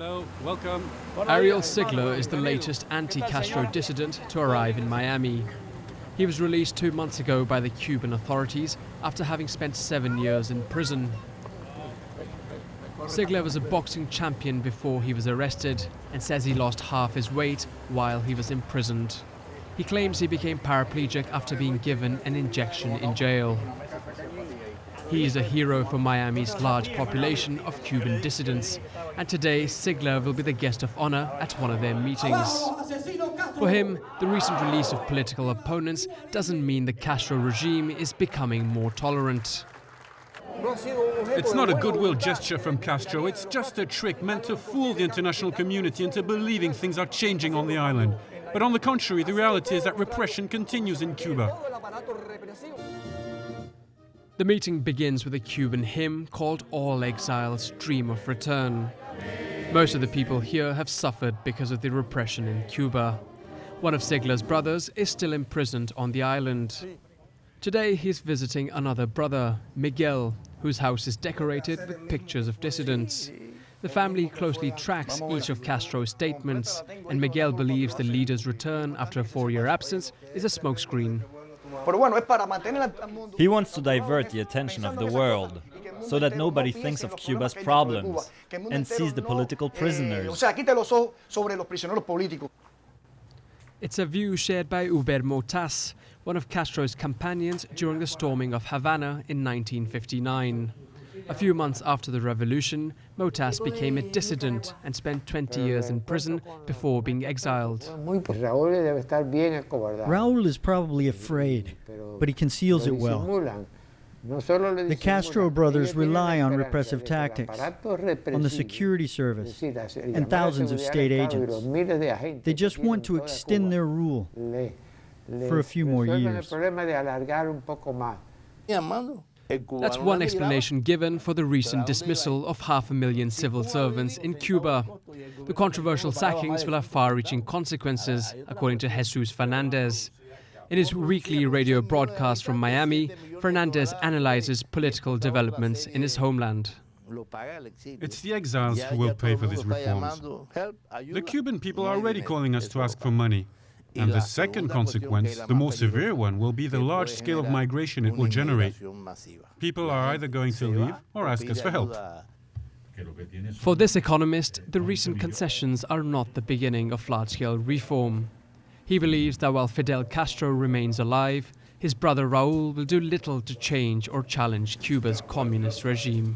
Hello, welcome. Ariel SIGLER is the latest anti-Castro dissident to arrive in Miami. He was released 2 months ago by the Cuban authorities after having spent 7 years in prison. SIGLER was a boxing champion before he was arrested and says he lost half his weight while he was imprisoned. He claims he became paraplegic after being given an injection in jail. He is a hero for Miami's large population of Cuban dissidents, and today SIGLER will be the guest of honor at one of their meetings. For him, the recent release of political opponents doesn't mean the Castro regime is becoming more tolerant. It's not a goodwill gesture from Castro, it's just a trick meant to fool the international community into believing things are changing on the island. But on the contrary, the reality is that repression continues in Cuba. The meeting begins with a Cuban hymn called All Exiles Dream of Return. Most of the people here have suffered because of the repression in Cuba. One of SIGLER's brothers is still imprisoned on the island. Today he is visiting another brother, Miguel, whose house is decorated with pictures of dissidents. The family closely tracks each of Castro's statements, and Miguel believes the leader's return after a 4-year absence is a smokescreen. He wants to divert the attention of the world, so that nobody thinks of Cuba's problems and sees the political prisoners. It's a view shared by MOTAS, one of Castro's companions during the storming of Havana in 1959. A few months after the revolution, MOTAS became a dissident and spent 20 years in prison before being exiled. Raúl is probably afraid, but he conceals it well. The Castro brothers rely on repressive tactics, on the security service, and thousands of state agents. They just want to extend their rule for a few more years. That's one explanation given for the recent dismissal of 500,000 civil servants in Cuba. The controversial sackings will have far-reaching consequences, according to FERNANDEZ. In his weekly radio broadcast from Miami, FERNANDEZ analyzes political developments in his homeland. It's the exiles who will pay for these reforms. The Cuban people are already calling us to ask for money. And the second consequence, the more severe one, will be the large scale of migration it will generate. People are either going to leave or ask us for help. For this economist, the recent concessions are not the beginning of large-scale reform. He believes that while Fidel Castro remains alive, his brother Raúl will do little to change or challenge Cuba's communist regime.